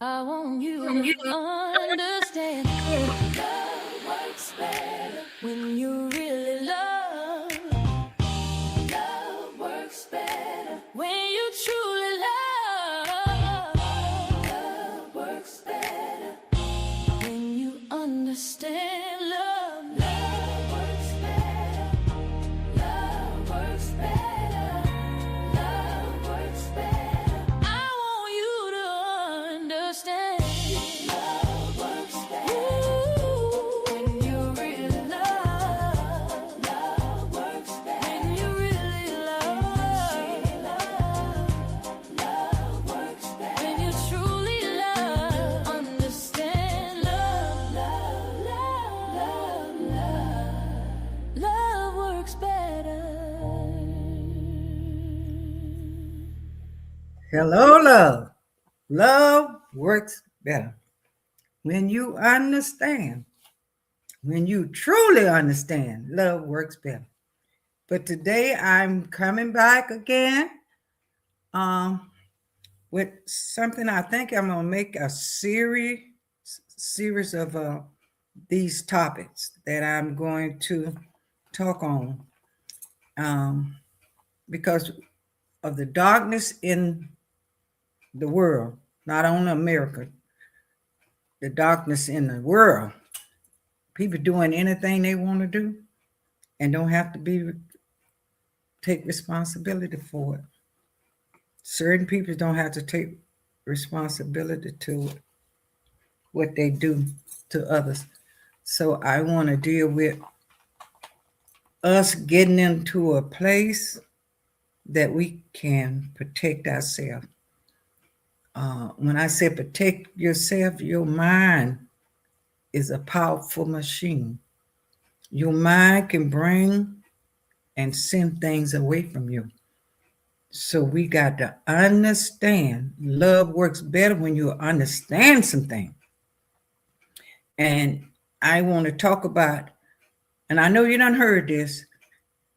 I want you to understand. Love works better when you really love. Love works better when you truly love. Love works better when you understand love. Love works better. Love works better. Love works better. I want you to understand. Love works better. Ooh, when you really love. Love works better. When you really love. Love works better. When you truly love. Understand love. Love works better. Hello, love. Love works better when you understand. When you truly understand, love works better. But today I'm coming back again with something. I think I'm gonna make a series of these topics that I'm going to talk on because of the darkness in the world, not only America, the darkness in the world. People doing anything they want to do and don't have to take responsibility for it. Certain people don't have to take responsibility to what they do to others. So I want to deal with us getting into a place that we can protect ourselves. When I say protect yourself, your mind is a powerful machine. Your mind can bring and send things away from you. So we got to understand love works better when you understand something. And I want to talk about, and I know you done heard this,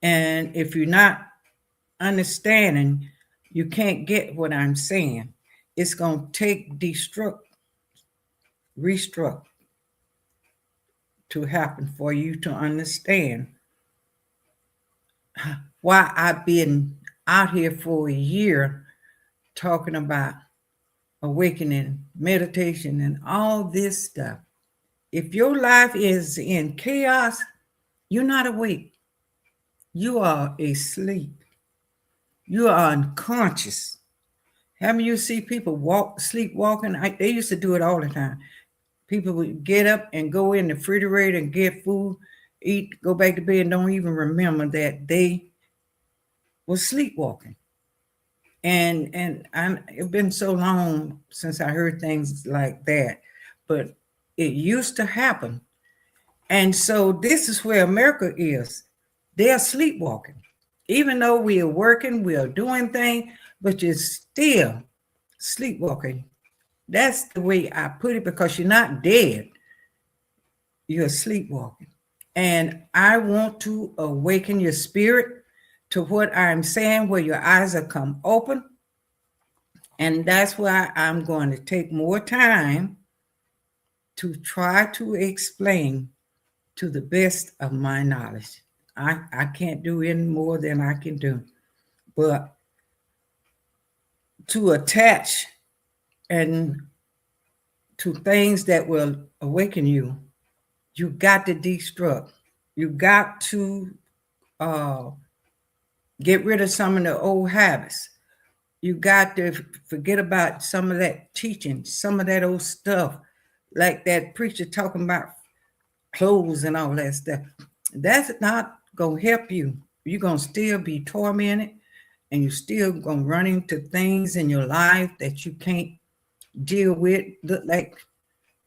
and if you're not understanding, you can't get what I'm saying. It's going to take restruct to happen for you to understand why I've been out here for a year talking about awakening, meditation, and all this stuff. If your life is in chaos, you're not awake. You are asleep. You are unconscious. Haven't you see people sleepwalking? They used to do it all the time. People would get up and go in the refrigerator and get food, eat, go back to bed, and don't even remember that they were sleepwalking. And it's been so long since I heard things like that, but it used to happen. And so this is where America is. They're sleepwalking. Even though we are working, we are doing things, but you're still sleepwalking. That's the way I put it, because you're not dead. You're sleepwalking. And I want to awaken your spirit to what I'm saying, where your eyes are come open. And that's why I'm going to take more time to try to explain to the best of my knowledge. I can't do any more than I can do. But to attach and to things that will awaken you, you got to destruct. You got to get rid of some of the old habits. You got to forget about some of that teaching, some of that old stuff, like that preacher talking about clothes and all that stuff. That's not going to help you. You're going to still be tormented, and you're still going to run into things in your life that you can't deal with. Look like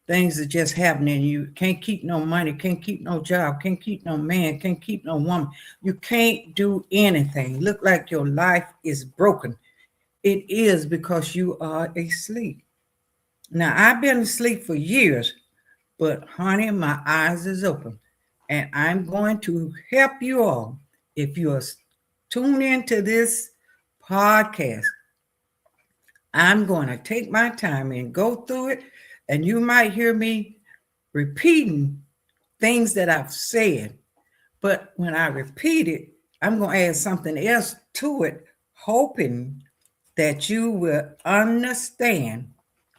things are just happening. You can't keep no money, can't keep no job, can't keep no man, can't keep no woman. You can't do anything. Look like your life is broken. It is because you are asleep. Now, I've been asleep for years, but honey, my eyes is open. And I'm going to help you all. If you're tuned into this podcast, I'm going to take my time and go through it. And you might hear me repeating things that I've said. But when I repeat it, I'm going to add something else to it, hoping that you will understand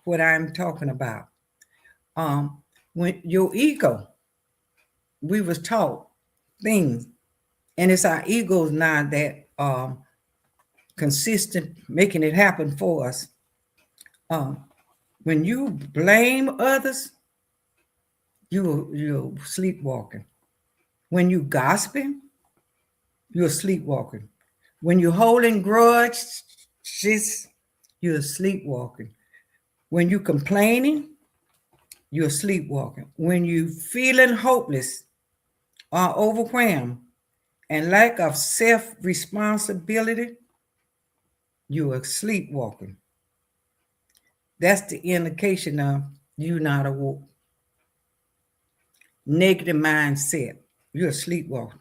what I'm talking about. When your ego, we was taught things, and it's our egos now that consistent making it happen for us. Um, when you blame others, you're sleepwalking. When you gossiping, you're sleepwalking. When you're holding grudges, you're sleepwalking. When you complaining, you're sleepwalking. When you feeling hopeless or overwhelmed and lack of self-responsibility, you are sleepwalking. That's the indication of you not awoke. Negative mindset, you're sleepwalking.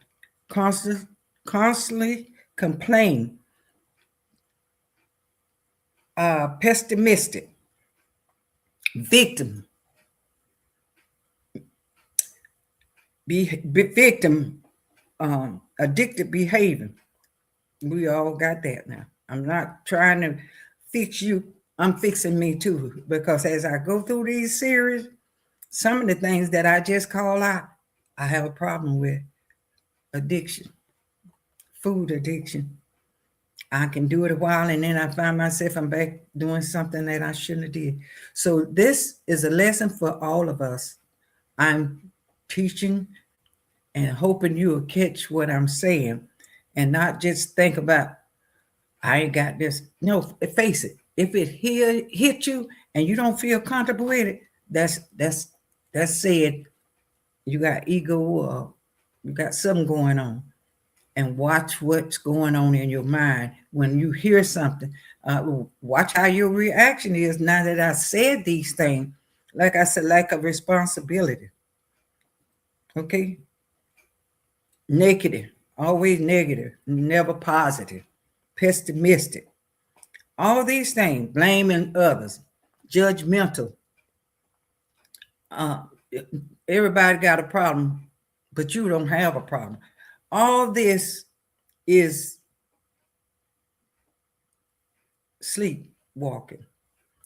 Constantly complain, pessimistic, victim, victim, addictive behavior. We all got that now. I'm not trying to fix you. I'm fixing me too, because as I go through these series, some of the things that I just call out, I have a problem with addiction, food addiction. I can do it a while and then I find myself I'm back doing something that I shouldn't have did. So this is a lesson for all of us. I'm teaching and hoping you'll catch what I'm saying and not just think about, I ain't got this. No, face it. If it hit you and you don't feel comfortable with it, that's said you got ego or you got something going on. And watch what's going on in your mind when you hear something. Watch how your reaction is now that I said these things. Like I said, lack of responsibility. Okay, negative, always negative, never positive, pessimistic. All these things, blaming others, judgmental. Uh, Everybody got a problem, but you don't have a problem. All this is sleepwalking.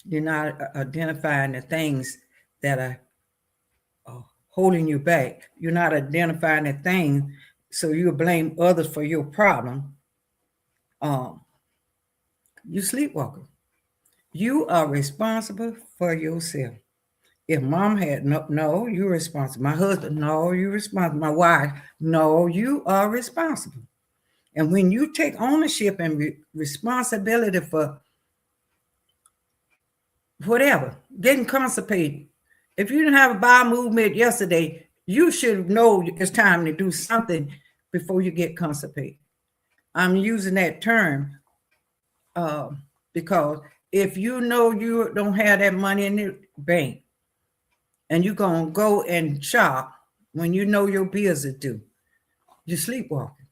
You're not identifying the things that are holding you back. You're not identifying the thing, so you blame others for your problem. Um, you sleepwalking. You are responsible for yourself. If mom had no, you're responsible. My husband, no, you're responsible. My wife, no, you are responsible. And when you take ownership and responsibility for whatever, getting constipated. If you didn't have a bowel movement yesterday, you should know it's time to do something before you get constipated. I'm using that term uh, because if you know you don't have that money in the bank and you're going to go and shop when you know your bills are due, you're sleepwalking,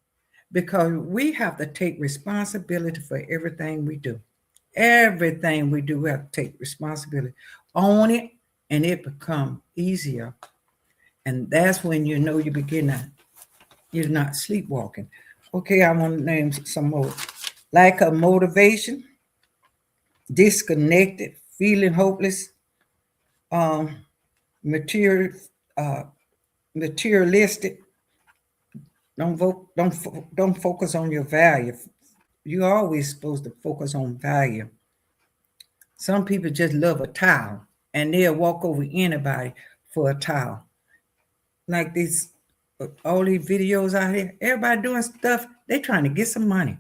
because we have to take responsibility for everything we do. Everything we do, we have to take responsibility, own it, and it become easier. And that's when you know you begin to, you're not sleepwalking. Okay, I want to name some more. Lack of motivation, disconnected, feeling hopeless, um, material, uh, materialistic. Don't focus on your value. You're always supposed to focus on value. Some people just love a towel and they'll walk over anybody for a towel. Like these, all these videos out here, everybody doing stuff, they're trying to get some money.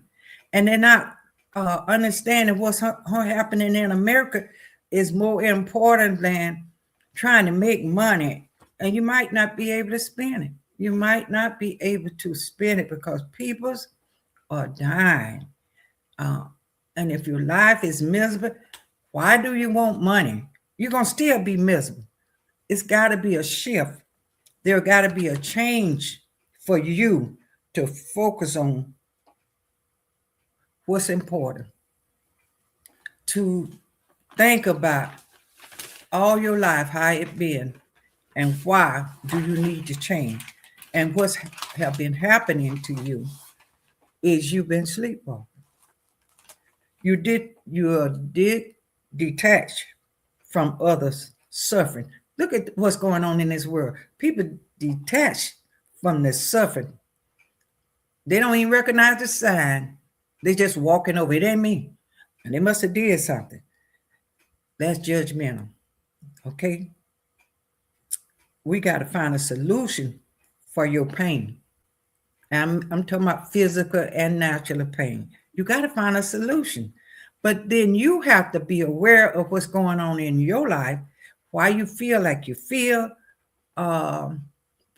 And they're not understanding what's happening in America is more important than trying to make money. And you might not be able to spend it. You might not be able to spend it because people's are dying. Uh, and if your life is miserable, why do you want money? You're going to still be miserable. It's got to be a shift. There got to be a change for you to focus on what's important, to think about all your life how it been and why do you need to change. And what's have been happening to you is you've been sleepwalking. You did detach from others suffering. Look at what's going on in this world. People detach from the suffering. They don't even recognize the sign. They just walking over. It ain't me. And they must have did something. That's judgmental. Okay? We got to find a solution for your pain. I'm talking about physical and natural pain. You got to find a solution. But then you have to be aware of what's going on in your life, why you feel like you feel, um,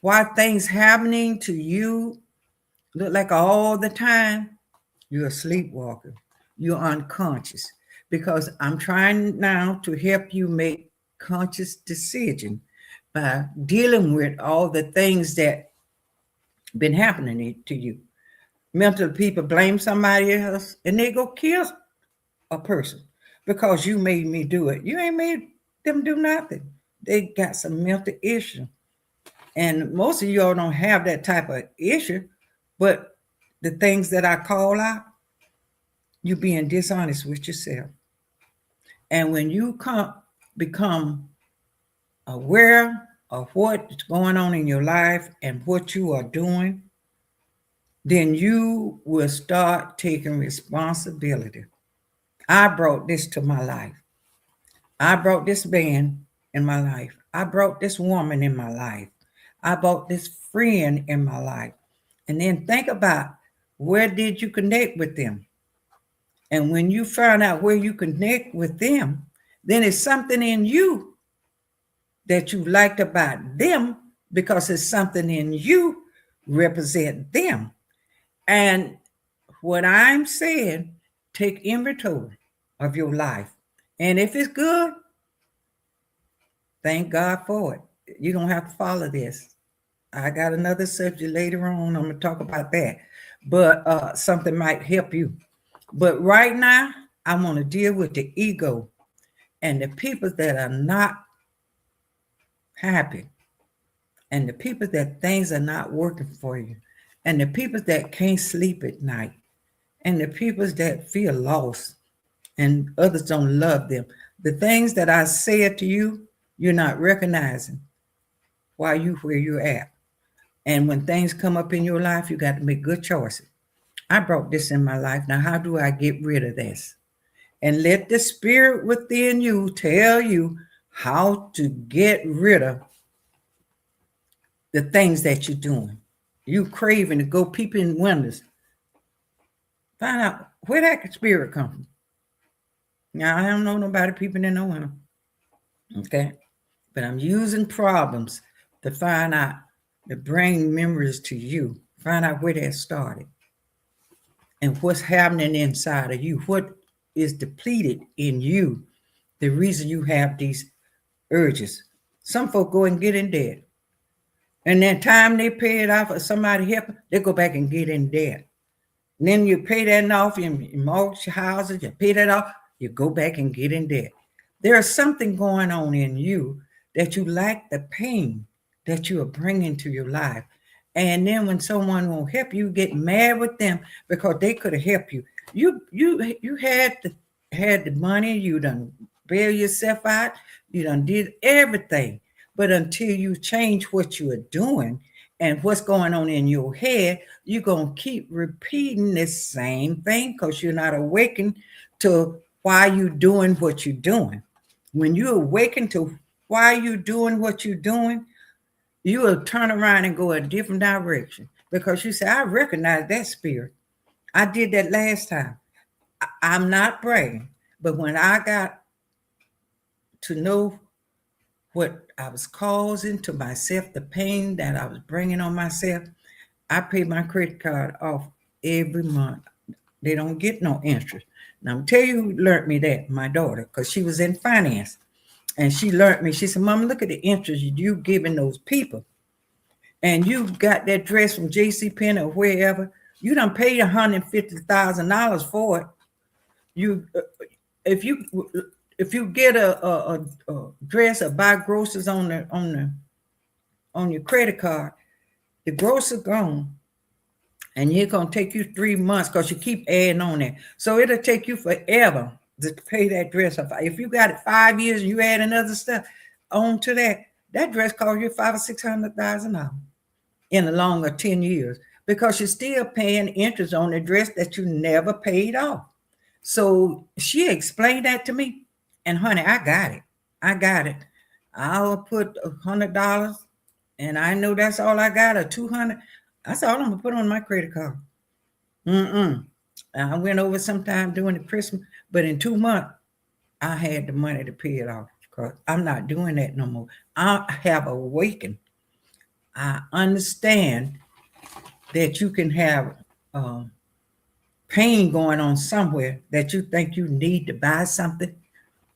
why things happening to you look like all the time. You're a sleepwalker. You're unconscious. Because I'm trying now to help you make conscious decision by dealing with all the things that been happening to you. Mental people blame somebody else and they go kill a person because you made me do it. You ain't made them do nothing. They got some mental issue. And most of y'all don't have that type of issue, but the things that I call out, you being dishonest with yourself. And when you become aware of what's going on in your life and what you are doing, then you will start taking responsibility. I brought this to my life. I brought this man in my life. I brought this woman in my life. I brought this friend in my life. And then think about, where did you connect with them? And when you find out where you connect with them, then it's something in you that you liked about them because it's something in you represent them. And what I'm saying, take inventory of your life. And if it's good, thank God for it. You don't have to follow this. I got another subject later on. I'm going to talk about that. But something might help you. But right now, I want to deal with the ego and the people that are not happy, and the people that things are not working for you, and the people that can't sleep at night, and the people that feel lost and others don't love them. The things that I said to you, you're not recognizing why you where you're at. And when things come up in your life, you got to make good choices. I brought this in my life. Now, how do I get rid of this? And let the spirit within you tell you how to get rid of the things that you're doing. You craving to go peep in windows. Find out where that spirit comes from. Now, I don't know nobody peeping in no window. Okay? But I'm using problems to find out, to bring memories to you. Find out where that started and what's happening inside of you. What is depleted in you, the reason you have these urges. Some folk go and get in debt. And then time they pay it off or somebody help them, they go back and get in debt. And then you pay that off, you mortgage your houses, you pay that off, you go back and get in debt. There's something going on in you that you like the pain that you are bringing to your life. And then when someone won't help you, get mad with them because they could have helped you. You had the money, you done bail yourself out, you done did everything. But until you change what you are doing and what's going on in your head, you're going to keep repeating the same thing because you're not awakened to why you're doing what you're doing. When you awaken to why you're doing what you're doing, you will turn around and go a different direction because you say, I recognize that spirit. I did that last time. I'm not bragging, but when I got to know what I was causing to myself, the pain that I was bringing on myself, I pay my credit card off every month. They don't get no interest. Now, I'm tell you who learned me that, my daughter, because she was in finance. And she learned me. She said, Mama, look at the interest you giving those people. And you got that dress from J.C. Penney or wherever. You done paid $150,000 for it. You, if you if you get a dress or buy groceries on your credit card, the groceries gone, and it's gonna take you 3 months because you keep adding on there. So it'll take you forever to pay that dress off. If you got it 5 years and you add another stuff onto that, that dress cost you $500,000 or $600,000 in the longer 10 years because you're still paying interest on the dress that you never paid off. So she explained that to me, and honey, I got it. I got it. I'll put $100, and I know that's all I got, or 200. That's all I'm gonna put on my credit card. I went over sometime during the Christmas, but in 2 months, I had the money to pay it off because I'm not doing that no more. I have awakened. I understand that you can have pain going on somewhere that you think you need to buy something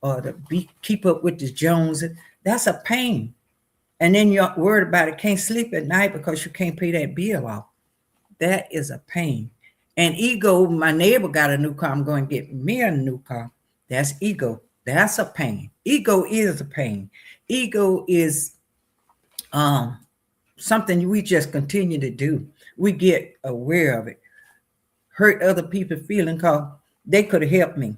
or to keep up with the Joneses. That's a pain. And then you're worried about it, can't sleep at night because you can't pay that bill off. That is a pain. And ego, my neighbor got a new car, I'm going to get me a new car. That's ego. That's a pain. Ego is a pain. Ego is something we just continue to do. We get aware of it. Hurt other people feeling because they could have helped me.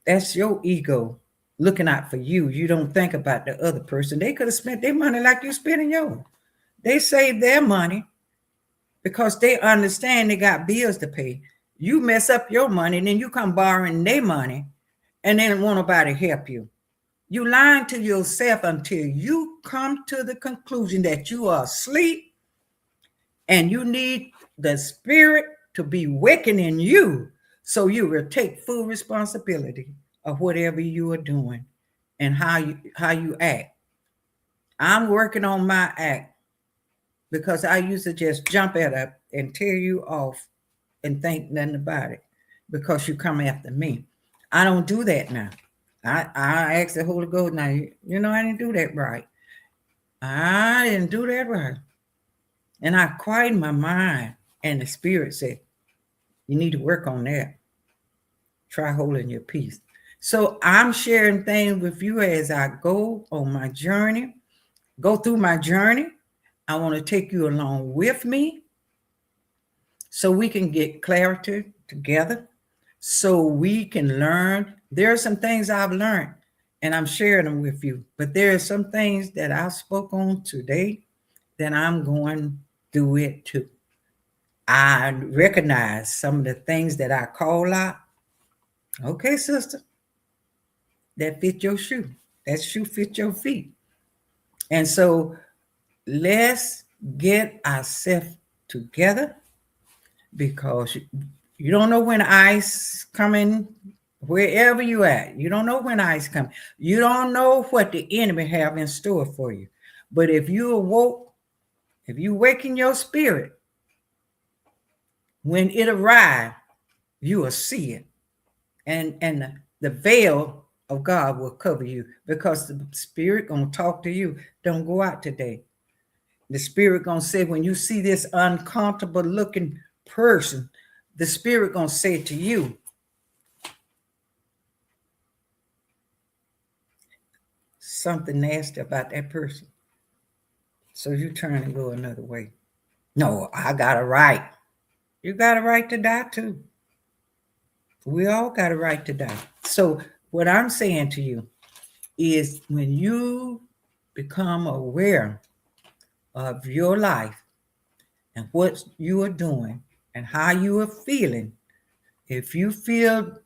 That's your ego looking out for you. You don't think about the other person. They could have spent their money like you spending yours. They saved their money because they understand they got bills to pay. You mess up your money, and then you come borrowing their money, and then won't nobody help you. You lying to yourself until you come to the conclusion that you are asleep and you need the spirit to be waking in you so you will take full responsibility of whatever you are doing and how you act. I'm working on my act because I used to just jump at it and tear you off and think nothing about it because you come after me. I don't do that now. I ask the Holy Ghost now, I didn't do that right. I didn't do that right. And I quieted my mind, and the spirit said, you need to work on that. Try holding your peace. So I'm sharing things with you as I go on my journey, go through my journey. I want to take you along with me so we can get clarity together, so we can learn. There are some things I've learned, and I'm sharing them with you. But there are some things that I spoke on today that I'm going through it too. I recognize some of the things that I call out. Okay, sister, that fit your shoe. That shoe fit your feet. And so let's get ourselves together because you don't know when ice coming, wherever you at. You don't know when ice coming. You don't know what the enemy have in store for you. But if you awoke, if you waken your spirit, when it arrives, you will see it. And the veil of God will cover you because the spirit gonna talk to you. Don't go out today. The spirit gonna say, when you see this uncomfortable looking person, the spirit gonna say to you, something nasty about that person. So you turn and go another way. No, I got a right. You got a right to die too. We all got a right to die. So what I'm saying to you is when you become aware of your life and what you are doing and how you are feeling, if you feel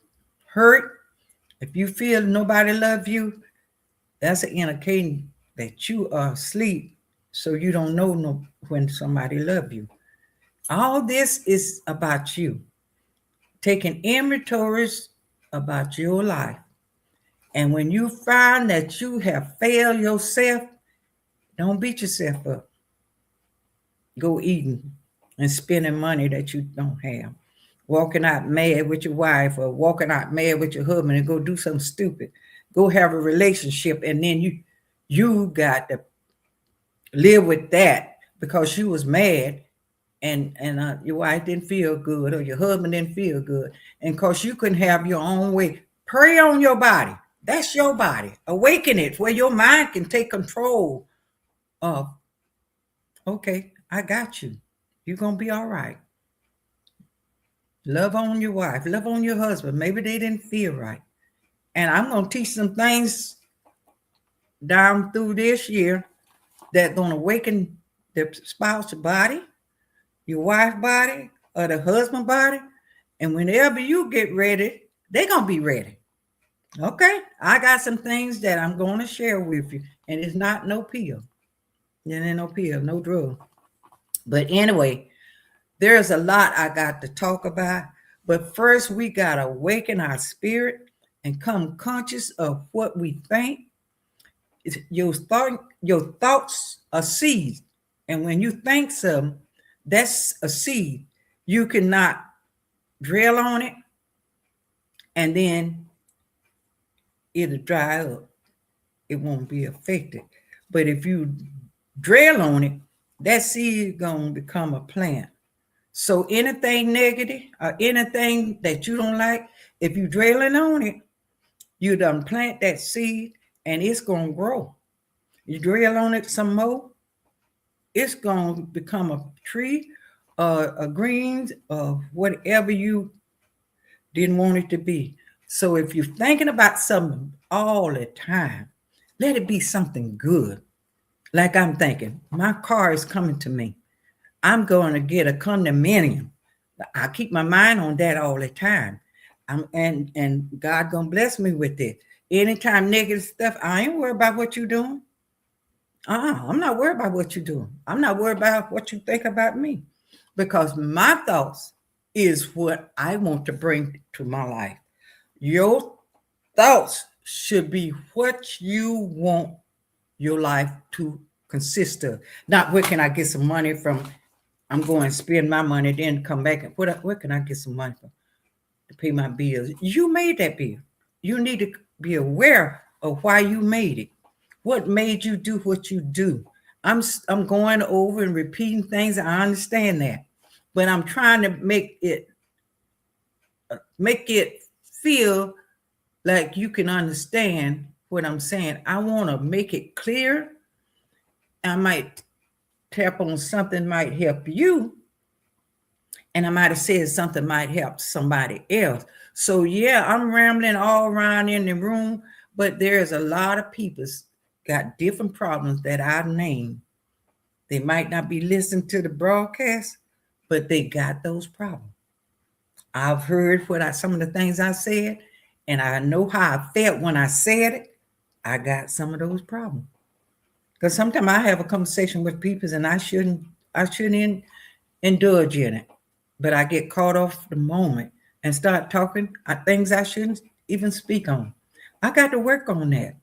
hurt, if you feel nobody love you, that's an indication that you are asleep, so you don't know when somebody love you. All this is about you. Taking inventories about your life. And when you find that you have failed yourself, don't beat yourself up. Go eating and spending money that you don't have. Walking out mad with your wife or walking out mad with your husband and go do something stupid. Go have a relationship and then you got to live with that because you was mad and your wife didn't feel good or your husband didn't feel good. And because you couldn't have your own way Pray on your body. That's your body. Awaken it where your mind can take control of, okay, I got you. You're going to be all right. Love on your wife. Love on your husband. Maybe they didn't feel right. And I'm going to teach some things down through this year that going to awaken the spouse body, your wife body, or the husband body. And whenever you get ready, they're going to be ready. Okay, I got some things that I'm going to share with you, and it's not no pill. It ain't no pill, no drug. But anyway, there's a lot I got to talk about. But first, we got to awaken our spirit and come conscious of what we think. Your thoughts are seeds. And when you think something, that's a seed. You cannot drill on it and then it'll dry up. It won't be affected. But if you drill on it, that seed is going to become a plant. So anything negative or anything that you don't like, if you drilling on it, you done plant that seed and it's going to grow. You drill on it some more, it's going to become a tree, a green, whatever you didn't want it to be. So if you're thinking about something all the time, let it be something good. Like I'm thinking, my car is coming to me. I'm going to get a condominium. I keep my mind on that all the time. And God gonna bless me with it. Anytime negative stuff, I ain't worried about what you're doing. I'm not worried about what you're doing. I'm not worried about what you think about me, because my thoughts is what I want to bring to my life. Your thoughts should be what you want your life to consist of. Not where can I get some money from? I'm going to spend my money, then come back and where can I get some money from to pay my bills? You made that bill. You need to be aware of why you made it. What made you do what you do? I'm going over and repeating things. I understand that, but I'm trying to make it feel like you can understand what I'm saying. I want to make it clear. I might tap on something might help you, and I might have said something might help somebody else. So yeah, I'm rambling all around in the room, but there's a lot of people got different problems that I've named. They might not be listening to the broadcast, but they got those problems. I've heard some of the things I said, and I know how I felt when I said it. I got some of those problems. Because sometimes I have a conversation with people and I shouldn't indulge in it. But I get caught off the moment and start talking things I shouldn't even speak on. I got to work on that.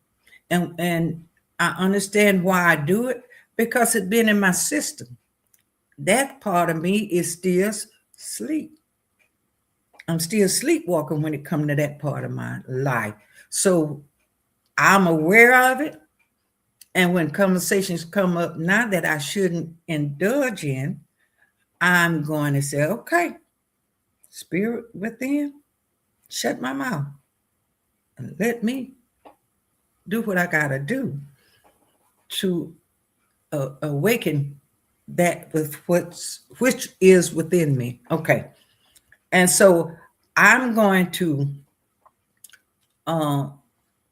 And I understand why I do it, because it's been in my system. That part of me is still sleep. I'm still sleepwalking when it comes to that part of my life. So I'm aware of it. And when conversations come up now that I shouldn't indulge in, I'm going to say, okay, spirit within, shut my mouth and let me do what I got to do to awaken that with which is within me. Okay. And so I'm going to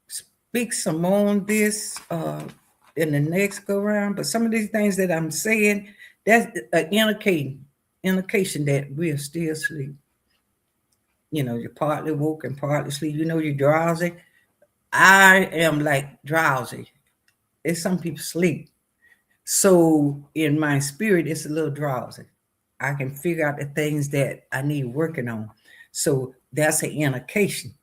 speak some more on this in the next go round. But some of these things that I'm saying, that's an indication that we're still asleep. You know, you're partly woke and partly asleep. You know, you're drowsy. I am like drowsy. It's some people sleep. So in my spirit, it's a little drowsy. I can figure out the things that I need working on. So that's an indication.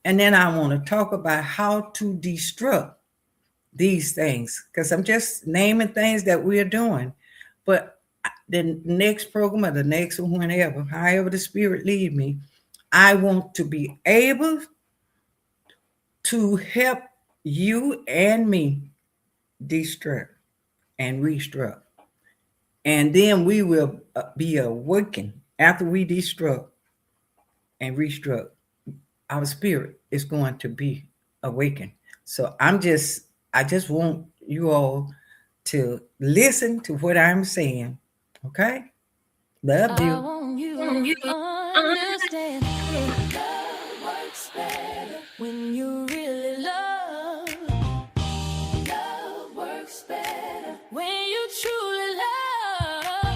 And then I want to talk about how to destruct these things, because I'm just naming things that we're doing. But the next program or the next one, whenever, however the spirit lead me, I want to be able to help you and me destruct and restruct. And then we will be awakened after we destruct and restruct. our spirit is going to be awakened. So I just want you all to listen to what I'm saying. Okay? Love I you. want you to understand.